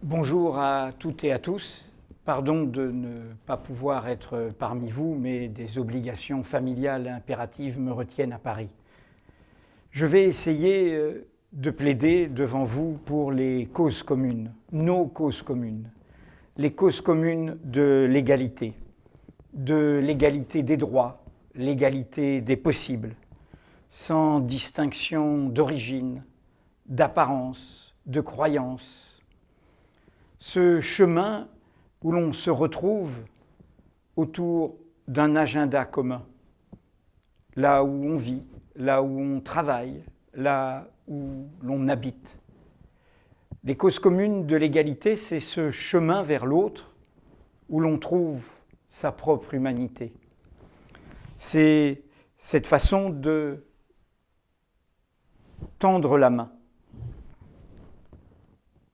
Bonjour à toutes et à tous. Pardon de ne pas pouvoir être parmi vous, mais des obligations familiales impératives me retiennent à Paris. Je vais essayer de plaider devant vous pour les causes communes, nos causes communes, les causes communes de l'égalité des droits, l'égalité des possibles, sans distinction d'origine, d'apparence, de croyance. Ce chemin où l'on se retrouve autour d'un agenda commun, là où on vit, là où on travaille, là où l'on habite. Les causes communes de l'égalité, c'est ce chemin vers l'autre où l'on trouve sa propre humanité. C'est cette façon de tendre la main.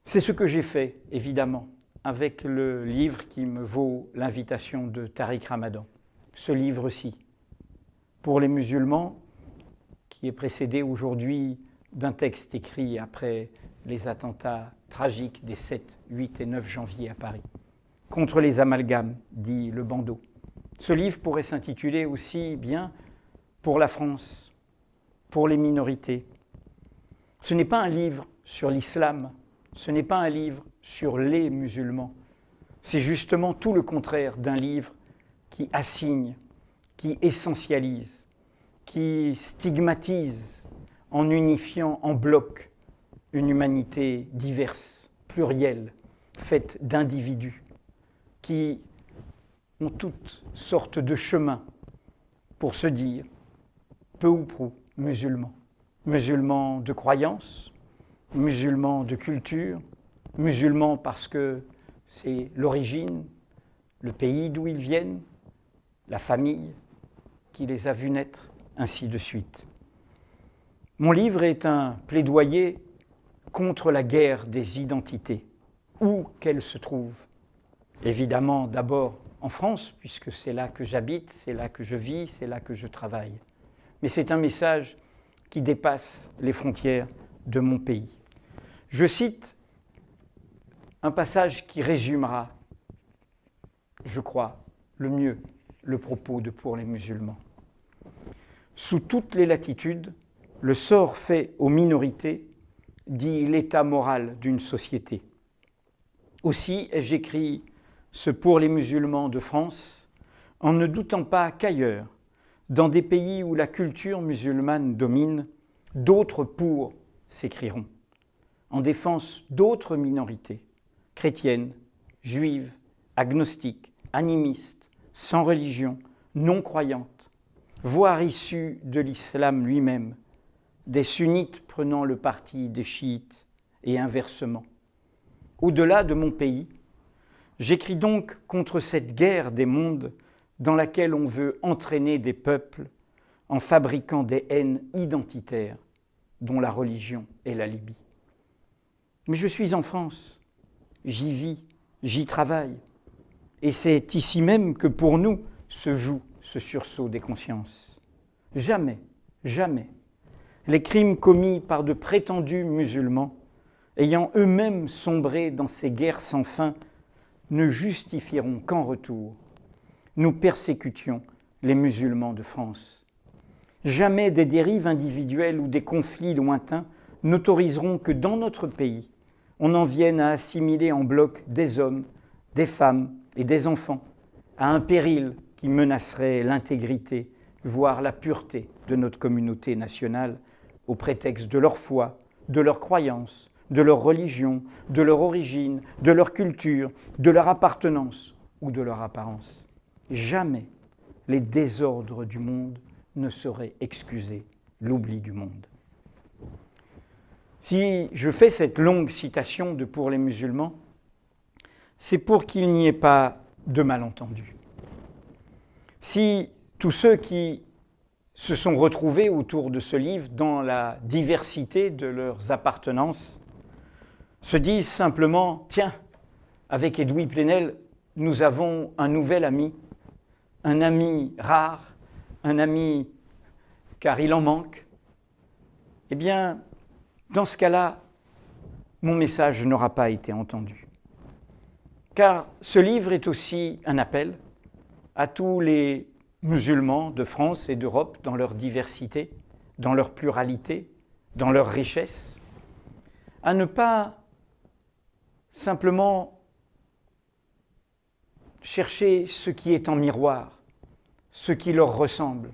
C'est ce que j'ai fait, évidemment, avec le livre qui me vaut l'invitation de Tariq Ramadan. Ce livre-ci, pour les musulmans, qui est précédé aujourd'hui d'un texte écrit après les attentats tragiques des 7, 8 et 9 janvier à Paris. Contre les amalgames, dit le bandeau. Ce livre pourrait s'intituler aussi bien pour la France, pour les minorités. Ce n'est pas un livre sur l'islam, ce n'est pas un livre sur les musulmans. C'est justement tout le contraire d'un livre qui assigne, qui essentialise, qui stigmatise en unifiant en bloc une humanité diverse, plurielle, faite d'individus qui ont toutes sortes de chemins pour se dire, peu ou prou, musulmans. Musulmans de croyance, musulmans de culture, musulmans parce que c'est l'origine, le pays d'où ils viennent, la famille qui les a vus naître, ainsi de suite. Mon livre est un plaidoyer contre la guerre des identités, où qu'elle se trouve. Évidemment, d'abord en France, puisque c'est là que j'habite, c'est là que je vis, c'est là que je travaille. Mais c'est un message qui dépasse les frontières de mon pays. Je cite un passage qui résumera, je crois, le mieux le propos de Pour les musulmans. Sous toutes les latitudes, le sort fait aux minorités dit l'état moral d'une société. Aussi ai-je écrit ce Pour les musulmans de France en ne doutant pas qu'ailleurs, dans des pays où la culture musulmane domine, d'autres pour s'écrieront, en défense d'autres minorités, chrétiennes, juives, agnostiques, animistes, sans religion, non-croyantes, voire issues de l'islam lui-même, des sunnites prenant le parti des chiites et inversement. Au-delà de mon pays, j'écris donc contre cette guerre des mondes dans laquelle on veut entraîner des peuples en fabriquant des haines identitaires dont la religion est l'alibi. Mais je suis en France, j'y vis, j'y travaille, et c'est ici même que pour nous se joue ce sursaut des consciences. Jamais, jamais, les crimes commis par de prétendus musulmans, ayant eux-mêmes sombré dans ces guerres sans fin, ne justifieront qu'en retour nous persécutions les musulmans de France. Jamais des dérives individuelles ou des conflits lointains n'autoriseront que dans notre pays, on en vienne à assimiler en bloc des hommes, des femmes et des enfants à un péril qui menacerait l'intégrité, voire la pureté de notre communauté nationale au prétexte de leur foi, de leur croyance, de leur religion, de leur origine, de leur culture, de leur appartenance ou de leur apparence. Jamais les désordres du monde ne sauraient excuser l'oubli du monde. Si je fais cette longue citation de Pour les musulmans, c'est pour qu'il n'y ait pas de malentendus. Si tous ceux qui se sont retrouvés autour de ce livre dans la diversité de leurs appartenances se disent simplement « Tiens, avec Edoui Plenel, nous avons un nouvel ami, un ami rare, un ami car il en manque », eh bien, dans ce cas-là, mon message n'aura pas été entendu. car ce livre est aussi un appel à tous les musulmans de France et d'Europe dans leur diversité, dans leur pluralité, dans leur richesse, à ne pas simplement chercher ce qui est en miroir, ce qui leur ressemble,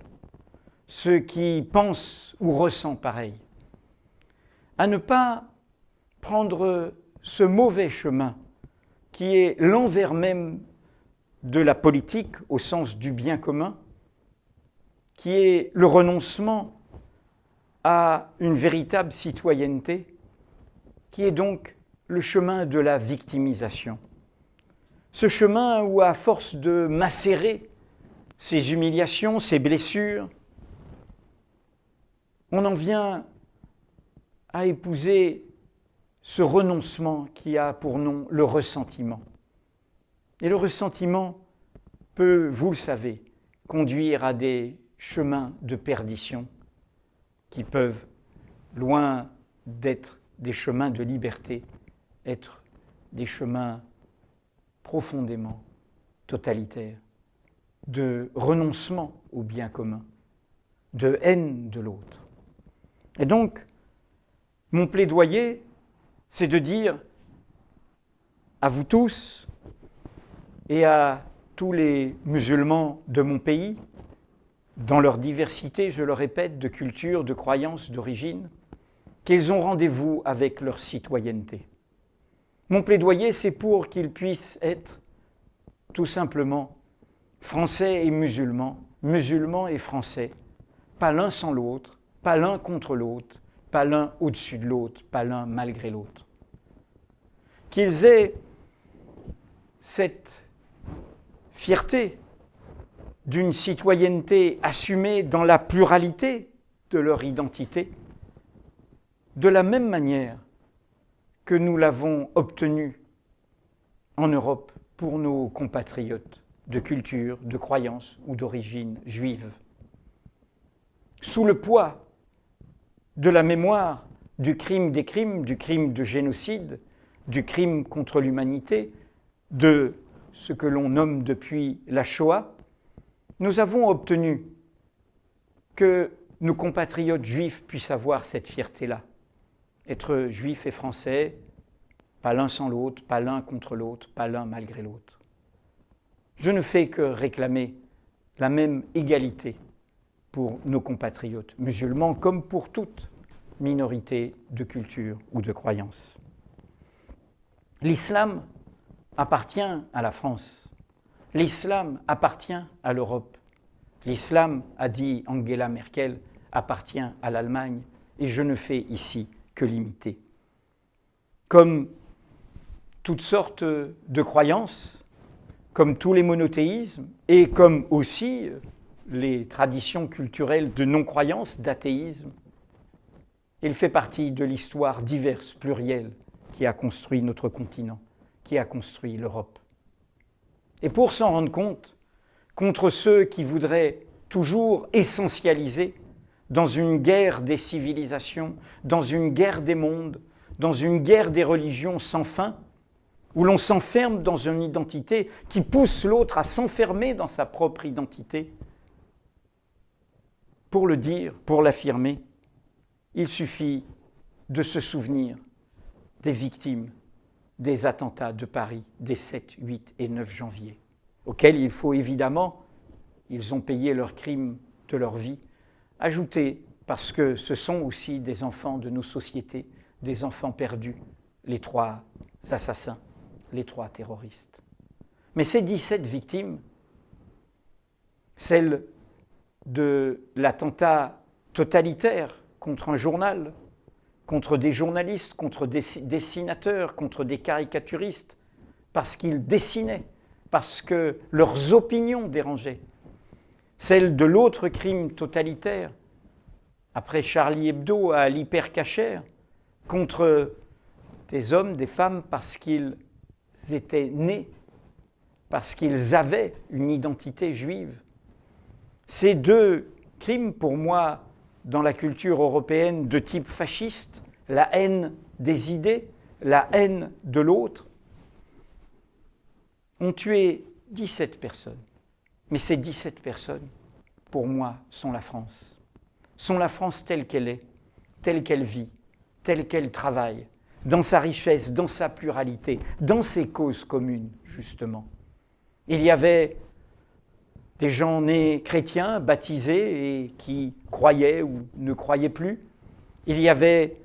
ceux qui pensent ou ressentent pareil, à ne pas prendre ce mauvais chemin qui est l'envers même de la politique au sens du bien commun, qui est le renoncement à une véritable citoyenneté, qui est donc le chemin de la victimisation. Ce chemin où, à force de macérer ces humiliations, ces blessures, on en vient à épouser ce renoncement qui a pour nom le ressentiment. Et le ressentiment peut, vous le savez, conduire à des chemins de perdition qui peuvent, loin d'être des chemins de liberté, être des chemins profondément totalitaires, de renoncement au bien commun, de haine de l'autre. Et donc, mon plaidoyer, c'est de dire à vous tous et à tous les musulmans de mon pays, dans leur diversité, je le répète, de culture, de croyances, d'origine, qu'ils ont rendez-vous avec leur citoyenneté. Mon plaidoyer, c'est pour qu'ils puissent être tout simplement français et musulmans, musulmans et français, pas l'un sans l'autre, pas l'un contre l'autre, pas l'un au-dessus de l'autre, pas l'un malgré l'autre. Qu'ils aient cette fierté d'une citoyenneté assumée dans la pluralité de leur identité, de la même manière que nous l'avons obtenu en Europe pour nos compatriotes de culture, de croyance ou d'origine juive. Sous le poids de la mémoire du crime des crimes, du crime de génocide, du crime contre l'humanité, de ce que l'on nomme depuis la Shoah, nous avons obtenu que nos compatriotes juifs puissent avoir cette fierté-là. Être juifs et français, pas l'un sans l'autre, pas l'un contre l'autre, pas l'un malgré l'autre. Je ne fais que réclamer la même égalité pour nos compatriotes musulmans comme pour toute minorité de culture ou de croyance. L'islam appartient à la France. L'islam appartient à l'Europe. L'islam, a dit Angela Merkel, appartient à l'Allemagne et je ne fais ici que l'imiter. Comme toutes sortes de croyances, comme tous les monothéismes et comme aussi les traditions culturelles de non-croyance, d'athéisme, il fait partie de l'histoire diverse, plurielle, qui a construit notre continent, qui a construit l'Europe. Et pour s'en rendre compte, contre ceux qui voudraient toujours essentialiser dans une guerre des civilisations, dans une guerre des mondes, dans une guerre des religions sans fin, où l'on s'enferme dans une identité qui pousse l'autre à s'enfermer dans sa propre identité. Pour le dire, pour l'affirmer, il suffit de se souvenir des victimes des attentats de Paris des 7, 8 et 9 janvier, auxquels il faut évidemment, ils ont payé leurs crimes de leur vie, ajouter, parce que ce sont aussi des enfants de nos sociétés, des enfants perdus, les 3 assassins, les 3 terroristes. Mais ces 17 victimes, celles de l'attentat totalitaire contre un journal, contre des journalistes, contre des dessinateurs, contre des caricaturistes, parce qu'ils dessinaient, parce que leurs opinions dérangeaient. Celle de l'autre crime totalitaire, après Charlie Hebdo à l'hypercachère, contre des hommes, des femmes, parce qu'ils étaient nés, parce qu'ils avaient une identité juive. Ces 2 crimes, pour moi, dans la culture européenne de type fasciste, la haine des idées, la haine de l'autre, ont tué 17 personnes. Mais ces 17 personnes, pour moi, sont la France. Sont la France telle qu'elle est, telle qu'elle vit, telle qu'elle travaille, dans sa richesse, dans sa pluralité, dans ses causes communes, justement. Il y avait des gens nés chrétiens, baptisés et qui croyaient ou ne croyaient plus. Il y avait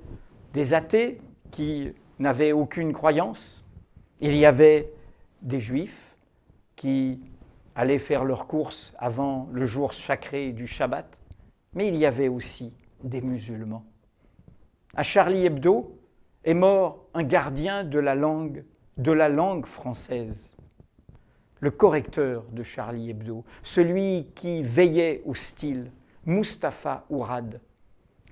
des athées qui n'avaient aucune croyance. Il y avait des juifs qui allaient faire leurs courses avant le jour sacré du Shabbat. Mais il y avait aussi des musulmans. À Charlie Hebdo est mort un gardien de la langue française. Le correcteur de Charlie Hebdo, celui qui veillait au style, Mustapha Ourad,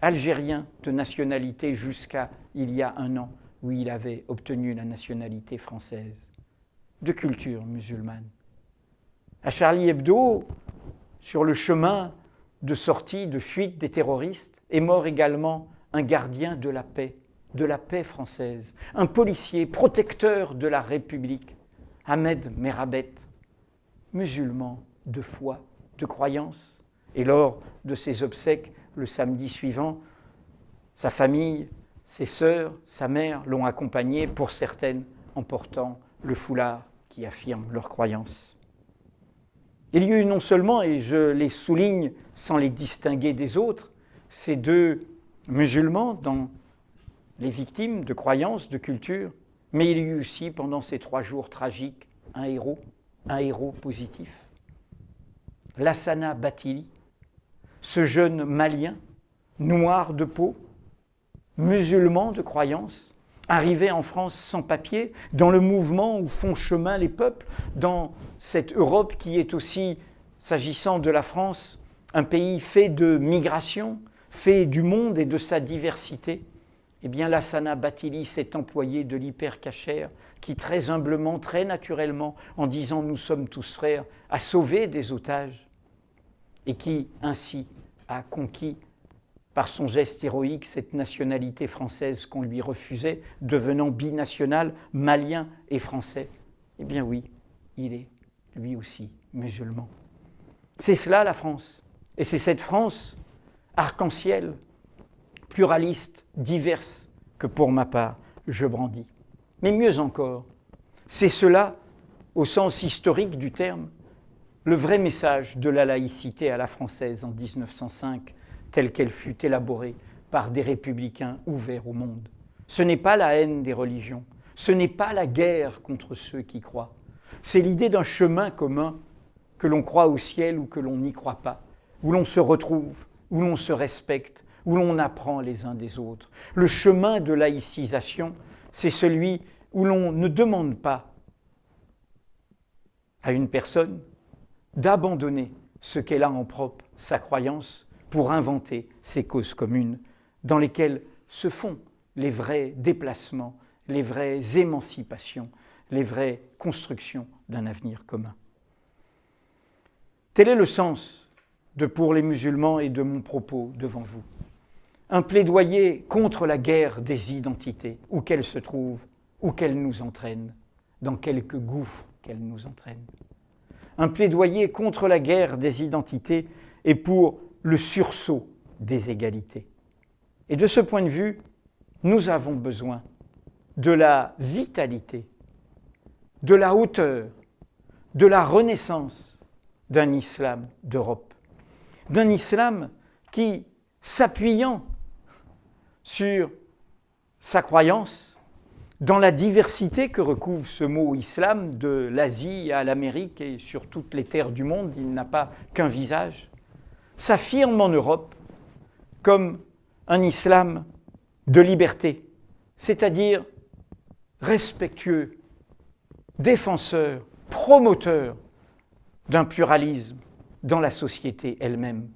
algérien de nationalité jusqu'à il y a un an, où il avait obtenu la nationalité française, de culture musulmane. À Charlie Hebdo, sur le chemin de sortie, de fuite des terroristes, est mort également un gardien de la paix française, un policier protecteur de la République, Ahmed Merabet, musulman de foi, de croyance. Et lors de ses obsèques, le samedi suivant, sa famille, ses sœurs, sa mère l'ont accompagné, pour certaines en portant le foulard qui affirme leur croyance. Il y a eu non seulement, et je les souligne sans les distinguer des autres, ces deux musulmans dans les victimes de croyances, de culture, mais il y a eu aussi, pendant ces 3 jours tragiques, un héros positif. Lassana Bathily, ce jeune Malien, noir de peau, musulman de croyance, arrivé en France sans papier, dans le mouvement où font chemin les peuples, dans cette Europe qui est aussi, s'agissant de la France, un pays fait de migration, fait du monde et de sa diversité. Eh bien, Lassana Bathily s'est employé de l'hypercachère qui, très humblement, très naturellement, en disant « nous sommes tous frères », a sauvé des otages et qui, ainsi, a conquis, par son geste héroïque, cette nationalité française qu'on lui refusait, devenant binational, malien et français. Eh bien oui, il est, lui aussi, musulman. C'est cela la France. Et c'est cette France arc-en-ciel, pluraliste, diverse, que pour ma part, je brandis. Mais mieux encore, c'est cela, au sens historique du terme, le vrai message de la laïcité à la française en 1905, telle qu'elle fut élaborée par des républicains ouverts au monde. Ce n'est pas la haine des religions, ce n'est pas la guerre contre ceux qui croient, c'est l'idée d'un chemin commun, que l'on croit au ciel ou que l'on n'y croit pas, où l'on se retrouve, où l'on se respecte, où l'on apprend les uns des autres. Le chemin de laïcisation, c'est celui où l'on ne demande pas à une personne d'abandonner ce qu'elle a en propre, sa croyance, pour inventer ces causes communes dans lesquelles se font les vrais déplacements, les vraies émancipations, les vraies constructions d'un avenir commun. Tel est le sens de Pour les musulmans et de mon propos devant vous. Un plaidoyer contre la guerre des identités, où qu'elle se trouve, où qu'elle nous entraîne, dans quelque gouffre qu'elle nous entraîne. Un plaidoyer contre la guerre des identités et pour le sursaut des égalités. Et de ce point de vue, nous avons besoin de la vitalité, de la hauteur, de la renaissance d'un islam d'Europe. D'un islam qui, s'appuyant sur sa croyance, dans la diversité que recouvre ce mot islam, de l'Asie à l'Amérique et sur toutes les terres du monde, il n'a pas qu'un visage, s'affirme en Europe comme un islam de liberté, c'est-à-dire respectueux, défenseur, promoteur d'un pluralisme dans la société elle-même,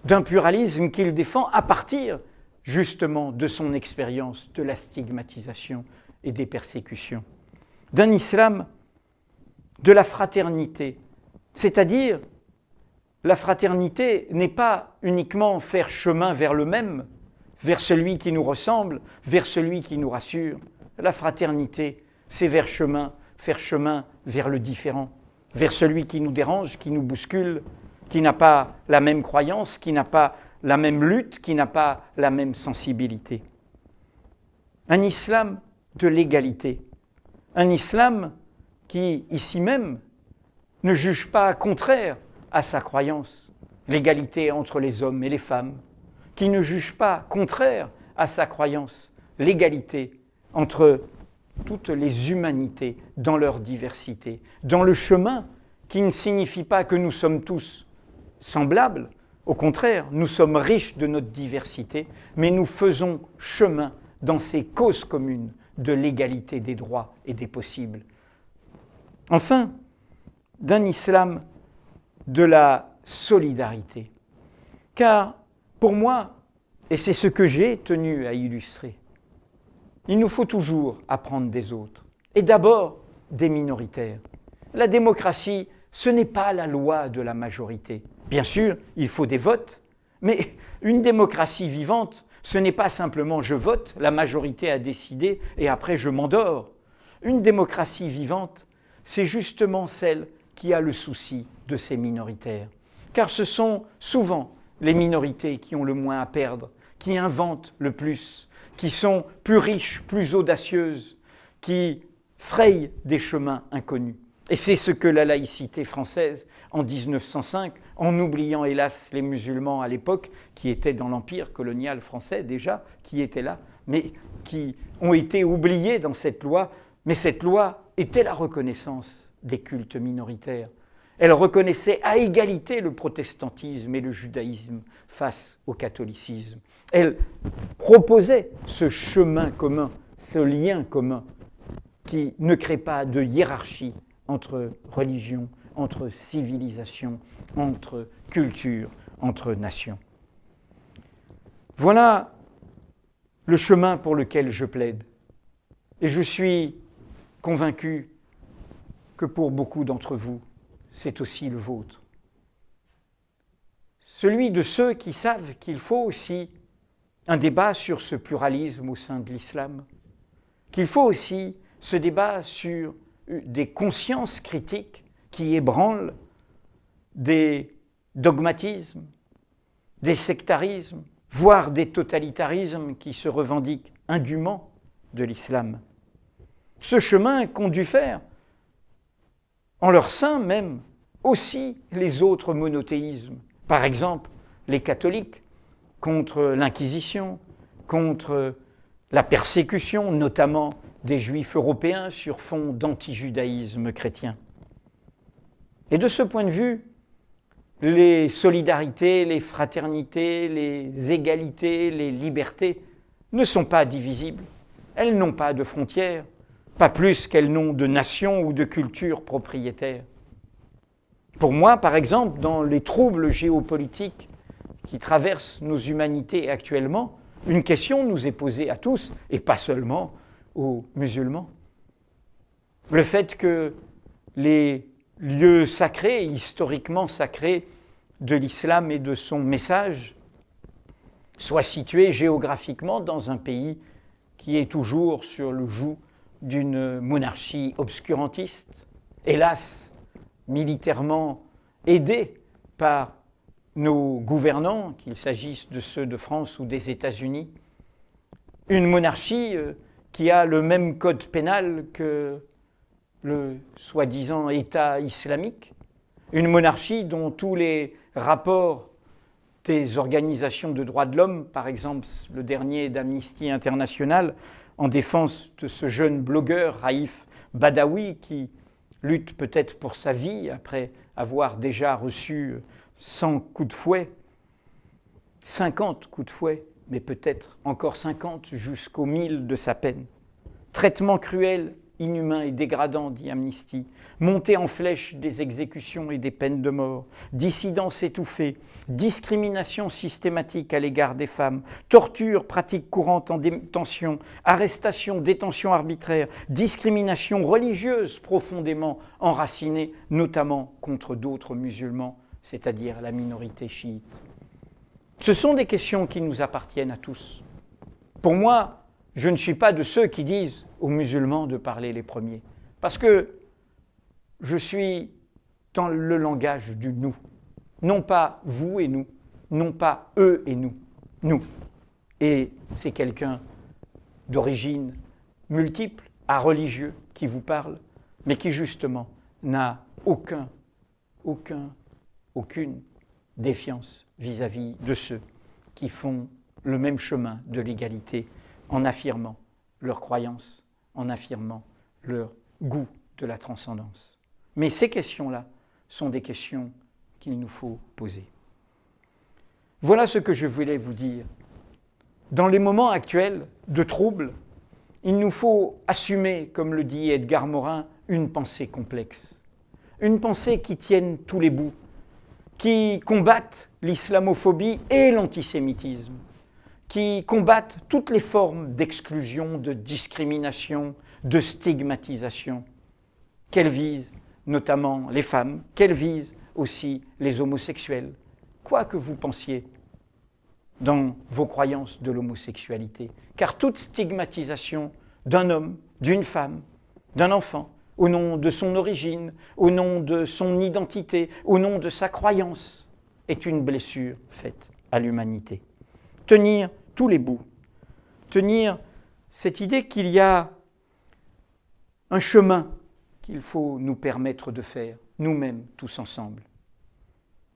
d'un pluralisme qu'il défend à partir justement de son expérience de la stigmatisation et des persécutions, d'un islam de la fraternité, c'est-à-dire la fraternité n'est pas uniquement faire chemin vers le même, vers celui qui nous ressemble, vers celui qui nous rassure. La fraternité, c'est faire chemin faire chemin vers le différent, vers celui qui nous dérange, qui nous bouscule, qui n'a pas la même croyance, qui n'a pas la même lutte, qui n'a pas la même sensibilité. Un islam de l'égalité, un islam qui, ici même, ne juge pas contraire à sa croyance, l'égalité entre les hommes et les femmes, qui ne juge pas contraire à sa croyance, l'égalité entre toutes les humanités dans leur diversité, dans le chemin qui ne signifie pas que nous sommes tous semblables, au contraire, nous sommes riches de notre diversité, mais nous faisons chemin dans ces causes communes de l'égalité des droits et des possibles. Enfin, d'un islam de la solidarité. Car pour moi, et c'est ce que j'ai tenu à illustrer, il nous faut toujours apprendre des autres, et d'abord des minoritaires. La démocratie, ce n'est pas la loi de la majorité. Bien sûr, il faut des votes, mais une démocratie vivante, ce n'est pas simplement je vote, la majorité a décidé et après je m'endors. Une démocratie vivante, c'est justement celle qui a le souci de ces minoritaires. Car ce sont souvent les minorités qui ont le moins à perdre, qui inventent le plus, qui sont plus riches, plus audacieuses, qui frayent des chemins inconnus. Et c'est ce que la laïcité française, en 1905, en oubliant hélas les musulmans à l'époque, qui étaient dans l'empire colonial français déjà, qui étaient là, mais qui ont été oubliés dans cette loi. Mais cette loi était la reconnaissance des cultes minoritaires. Elle reconnaissait à égalité le protestantisme et le judaïsme face au catholicisme. Elle proposait ce chemin commun, ce lien commun, qui ne crée pas de hiérarchie entre religions, entre civilisations, entre cultures, entre nations. Voilà le chemin pour lequel je plaide. Et je suis convaincu que pour beaucoup d'entre vous, c'est aussi le vôtre. Celui de ceux qui savent qu'il faut aussi un débat sur ce pluralisme au sein de l'islam, qu'il faut aussi ce débat sur des consciences critiques qui ébranlent des dogmatismes, des sectarismes, voire des totalitarismes qui se revendiquent indûment de l'islam. Ce chemin qu'ont dû faire, en leur sein même, aussi les autres monothéismes. Par exemple, les catholiques, contre l'Inquisition, contre la persécution, notamment des Juifs européens sur fond d'antijudaïsme chrétien. Et de ce point de vue, les solidarités, les fraternités, les égalités, les libertés ne sont pas divisibles. Elles n'ont pas de frontières, pas plus qu'elles n'ont de nation ou de culture propriétaire. Pour moi, par exemple, dans les troubles géopolitiques qui traversent nos humanités actuellement, une question nous est posée à tous, et pas seulement aux musulmans. Le fait que les lieux sacrés, historiquement sacrés, de l'islam et de son message soient situés géographiquement dans un pays qui est toujours sur le joug d'une monarchie obscurantiste, hélas, militairement aidée par nos gouvernants, qu'il s'agisse de ceux de France ou des États-Unis, une monarchie qui a le même code pénal que le soi-disant État islamique, une monarchie dont tous les rapports des organisations de droits de l'homme, par exemple le dernier d'Amnesty International, en défense de ce jeune blogueur Raif Badawi qui lutte peut-être pour sa vie après avoir déjà reçu 100 coups de fouet, 50 coups de fouet, mais peut-être encore 50 jusqu'au 1000 de sa peine. Traitement cruel, inhumain et dégradant, dit Amnesty. Montée en flèche des exécutions et des peines de mort. Dissidence étouffée. Discrimination systématique à l'égard des femmes. Torture, pratique courante en détention. Arrestation, détention arbitraire. Discrimination religieuse profondément enracinée, notamment contre d'autres musulmans, c'est-à-dire la minorité chiite. Ce sont des questions qui nous appartiennent à tous. Pour moi, je ne suis pas de ceux qui disent aux musulmans de parler les premiers. Parce que je suis dans le langage du nous. Non pas vous et nous, non pas eux et nous, nous. Et c'est quelqu'un d'origine multiple, à religieux, qui vous parle, mais qui justement n'a aucune défiance vis-à-vis de ceux qui font le même chemin de l'égalité en affirmant leur croyance, en affirmant leur goût de la transcendance. Mais ces questions-là sont des questions qu'il nous faut poser. Voilà ce que je voulais vous dire. Dans les moments actuels de trouble, il nous faut assumer, comme le dit Edgar Morin, une pensée complexe. Une pensée qui tienne tous les bouts, qui combatte l'islamophobie et l'antisémitisme, qui combatte toutes les formes d'exclusion, de discrimination, de stigmatisation, qu'elle vise notamment les femmes, qu'elle vise aussi les homosexuels, quoi que vous pensiez dans vos croyances de l'homosexualité. Car toute stigmatisation d'un homme, d'une femme, d'un enfant, au nom de son origine, au nom de son identité, au nom de sa croyance, est une blessure faite à l'humanité. Tenir tous les bouts, tenir cette idée qu'il y a un chemin qu'il faut nous permettre de faire, nous-mêmes, tous ensemble.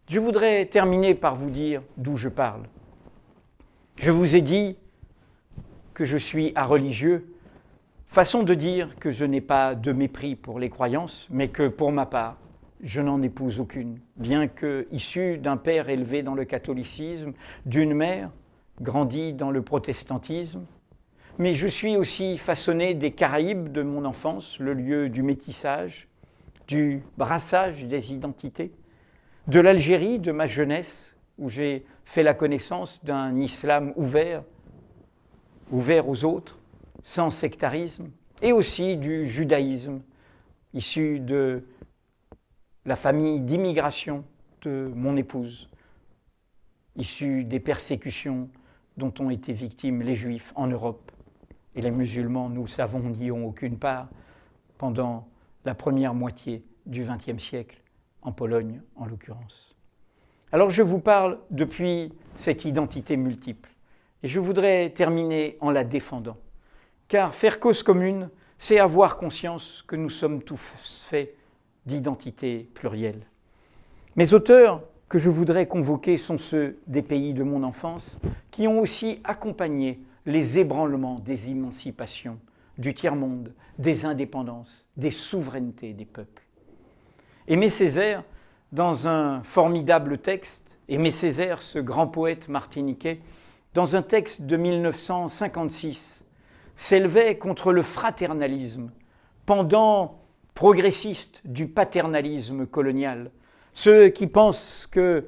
Je voudrais terminer par vous dire d'où je parle. Je vous ai dit que je suis areligieux, façon de dire que je n'ai pas de mépris pour les croyances, mais que pour ma part, je n'en épouse aucune, bien que issu d'un père élevé dans le catholicisme, d'une mère grandie dans le protestantisme, mais je suis aussi façonné des Caraïbes de mon enfance, le lieu du métissage, du brassage des identités, de l'Algérie de ma jeunesse, où j'ai fait la connaissance d'un islam ouvert aux autres, sans sectarisme, et aussi du judaïsme, issu de la famille d'immigration de mon épouse, issu des persécutions dont ont été victimes les Juifs en Europe. Et les musulmans, nous le savons, n'y ont aucune part pendant la première moitié du XXe siècle, en Pologne en l'occurrence. Alors je vous parle depuis cette identité multiple, et je voudrais terminer en la défendant. Car faire cause commune, c'est avoir conscience que nous sommes tous faits d'identité plurielle. Mes auteurs que je voudrais convoquer sont ceux des pays de mon enfance, qui ont aussi accompagné les ébranlements des émancipations, du tiers-monde, des indépendances, des souverainetés des peuples. Aimé Césaire, dans un formidable texte, Aimé Césaire, ce grand poète martiniquais, dans un texte de 1956, s'élevait contre le fraternalisme, pendant progressiste du paternalisme colonial. Ceux qui pensent que,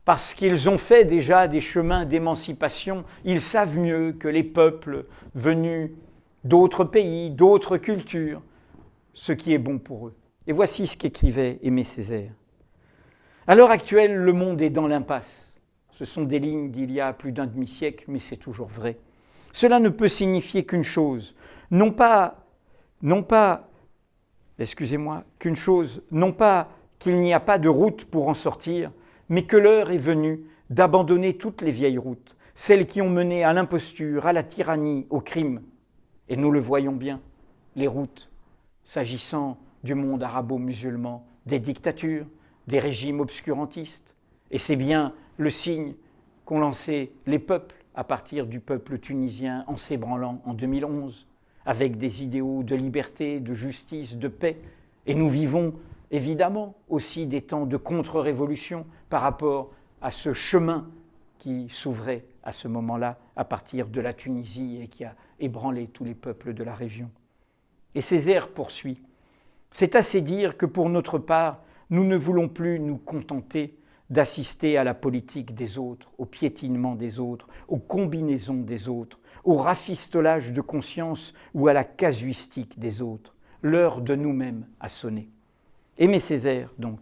parce qu'ils ont fait déjà des chemins d'émancipation, ils savent mieux que les peuples venus d'autres pays, d'autres cultures, ce qui est bon pour eux. Et voici ce qu'écrivait Aimé Césaire. À l'heure actuelle, le monde est dans l'impasse. Ce sont des lignes d'il y a plus d'un demi-siècle, mais c'est toujours vrai. Cela ne peut signifier qu'une chose, non pas qu'il n'y a pas de route pour en sortir, mais que l'heure est venue d'abandonner toutes les vieilles routes, celles qui ont mené à l'imposture, à la tyrannie, au crime. Et nous le voyons bien, les routes, s'agissant du monde arabo-musulman, des dictatures, des régimes obscurantistes. Et c'est bien le signe qu'ont lancé les peuples à partir du peuple tunisien en s'ébranlant en 2011, avec des idéaux de liberté, de justice, de paix. Et nous vivons évidemment aussi des temps de contre-révolution par rapport à ce chemin qui s'ouvrait à ce moment-là à partir de la Tunisie et qui a ébranlé tous les peuples de la région. Et Césaire poursuit. C'est assez dire que pour notre part, nous ne voulons plus nous contenter d'assister à la politique des autres, au piétinement des autres, aux combinaisons des autres, au rafistolage de conscience ou à la casuistique des autres. L'heure de nous-mêmes a sonné. Aimé Césaire, donc.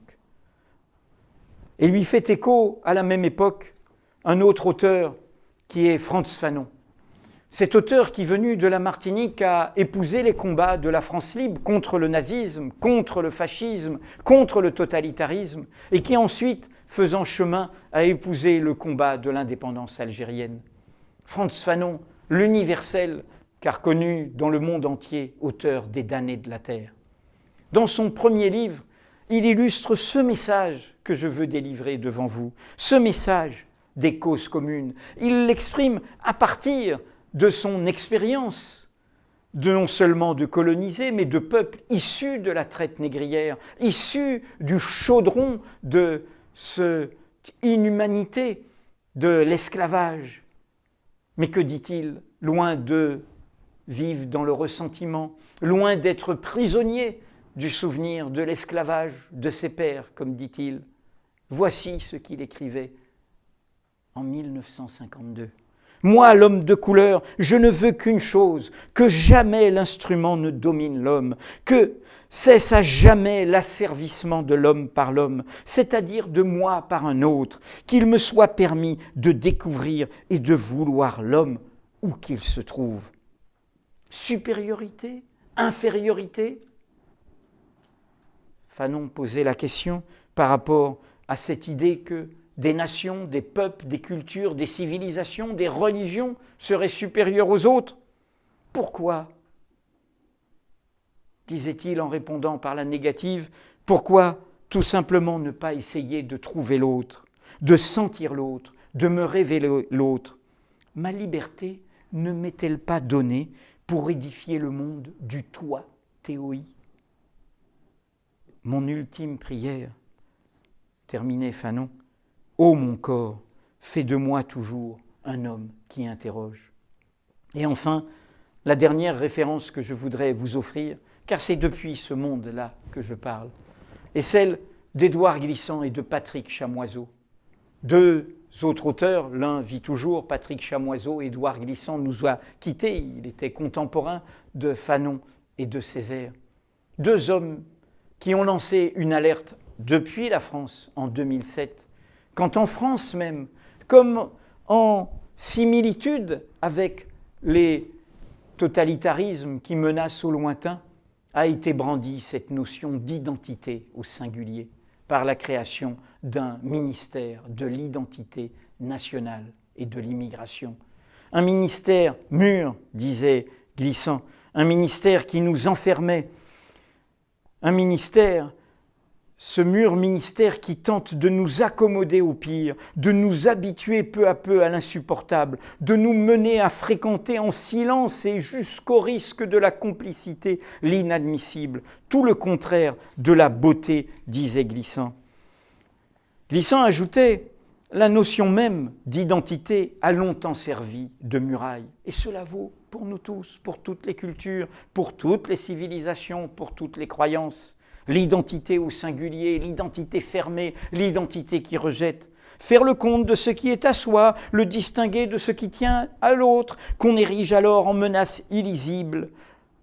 Et lui fait écho, à la même époque, un autre auteur qui est Frantz Fanon. Cet auteur qui, venu de la Martinique, a épousé les combats de la France libre contre le nazisme, contre le fascisme, contre le totalitarisme, et qui ensuite, faisant chemin, a épousé le combat de l'indépendance algérienne. Frantz Fanon, l'universel, car connu dans le monde entier, auteur des damnés de la terre. Dans son premier livre, il illustre ce message que je veux délivrer devant vous, ce message des causes communes. Il l'exprime à partir de son expérience, non seulement de colonisés, mais de peuples issus de la traite négrière, issus du chaudron de cette inhumanité, de l'esclavage. Mais que dit-il? Loin de vivre dans le ressentiment, loin d'être prisonnier du souvenir de l'esclavage de ses pères, comme dit-il. Voici ce qu'il écrivait en 1952. Moi, l'homme de couleur, je ne veux qu'une chose, que jamais l'instrument ne domine l'homme, que cesse à jamais l'asservissement de l'homme par l'homme, c'est-à-dire de moi par un autre, qu'il me soit permis de découvrir et de vouloir l'homme où qu'il se trouve. Supériorité? Infériorité? Fanon posait la question par rapport à cette idée que des nations, des peuples, des cultures, des civilisations, des religions seraient supérieures aux autres. Pourquoi? Disait-il en répondant par la négative, pourquoi tout simplement ne pas essayer de trouver l'autre, de sentir l'autre, de me révéler l'autre? Ma liberté ne m'est-elle pas donnée pour édifier le monde du toi, théoi? Mon ultime prière, terminait Fanon, ô mon corps, fais de moi toujours un homme qui interroge. Et enfin, la dernière référence que je voudrais vous offrir, car c'est depuis ce monde-là que je parle, est celle d'Édouard Glissant et de Patrick Chamoiseau. Deux autres auteurs, l'un vit toujours, Patrick Chamoiseau, Édouard Glissant nous a quittés, il était contemporain de Fanon et de Césaire. Deux hommes qui ont lancé une alerte depuis la France en 2007, quand en France même, comme en similitude avec les totalitarismes qui menacent au lointain, a été brandie cette notion d'identité au singulier par la création d'un ministère de l'identité nationale et de l'immigration. Un ministère mûr, disait Glissant, un ministère qui nous enfermait, un ministère, ce mûr ministère qui tente de nous accommoder au pire, de nous habituer peu à peu à l'insupportable, de nous mener à fréquenter en silence et jusqu'au risque de la complicité l'inadmissible, tout le contraire de la beauté, disait Glissant. Glissant ajoutait, la notion même d'identité a longtemps servi de muraille, et cela vaut pour nous tous, pour toutes les cultures, pour toutes les civilisations, pour toutes les croyances. L'identité au singulier, l'identité fermée, l'identité qui rejette. Faire le compte de ce qui est à soi, le distinguer de ce qui tient à l'autre, qu'on érige alors en menace illisible,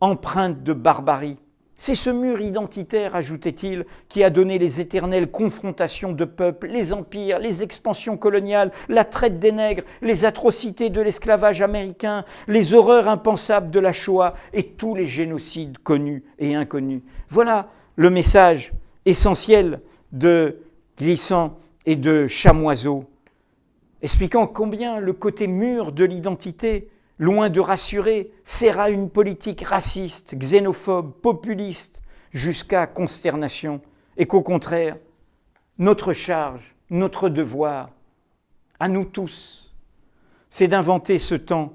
empreinte de barbarie. C'est ce mur identitaire, ajoutait-il, qui a donné les éternelles confrontations de peuples, les empires, les expansions coloniales, la traite des nègres, les atrocités de l'esclavage américain, les horreurs impensables de la Shoah et tous les génocides connus et inconnus. Voilà le message essentiel de Glissant et de Chamoiseau, expliquant combien le côté mûr de l'identité, loin de rassurer, sert à une politique raciste, xénophobe, populiste, jusqu'à consternation, et qu'au contraire, notre charge, notre devoir, à nous tous, c'est d'inventer ce temps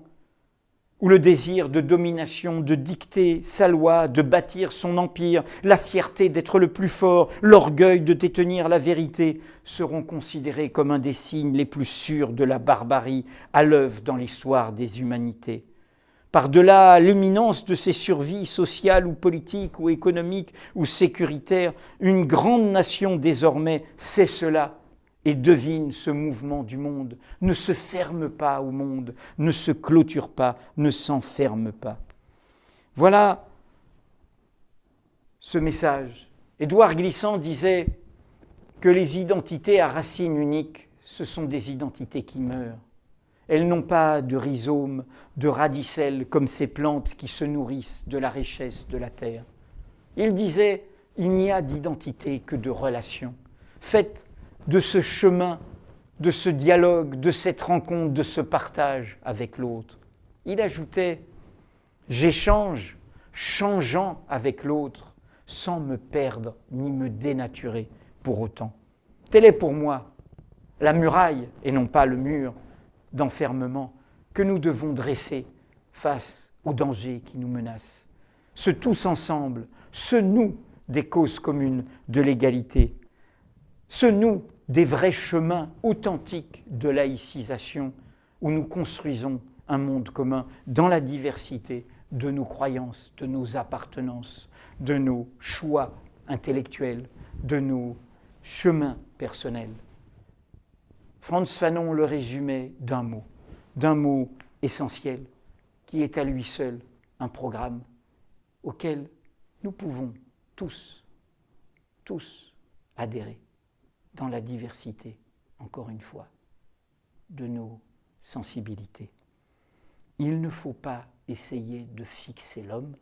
où le désir de domination, de dicter sa loi, de bâtir son empire, la fierté d'être le plus fort, l'orgueil de détenir la vérité, seront considérés comme un des signes les plus sûrs de la barbarie à l'œuvre dans l'histoire des humanités. Par-delà l'imminence de ces survies sociales ou politiques ou économiques ou sécuritaires, une grande nation désormais sait cela et devine ce mouvement du monde, ne se ferme pas au monde, ne se clôture pas, ne s'enferme pas. Voilà ce message. Édouard Glissant disait que les identités à racine unique, ce sont des identités qui meurent. Elles n'ont pas de rhizome, de radicelles comme ces plantes qui se nourrissent de la richesse de la terre. Il disait, il n'y a d'identité que de relation, faite de ce chemin, de ce dialogue, de cette rencontre, de ce partage avec l'autre. Il ajoutait, j'échange, changeant avec l'autre, sans me perdre ni me dénaturer pour autant. Telle est pour moi la muraille, et non pas le mur d'enfermement, que nous devons dresser face aux dangers qui nous menacent. Ce tous ensemble, ce nous des causes communes de l'égalité, ce nous des vrais chemins authentiques de laïcisation, où nous construisons un monde commun dans la diversité de nos croyances, de nos appartenances, de nos choix intellectuels, de nos chemins personnels. Frantz Fanon le résumait d'un mot essentiel, qui est à lui seul un programme auquel nous pouvons tous adhérer dans la diversité, encore une fois, de nos sensibilités. Il ne faut pas essayer de fixer l'homme,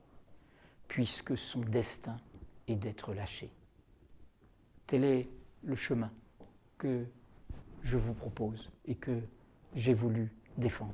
puisque son destin est d'être lâché. Tel est le chemin que je vous propose et que j'ai voulu défendre.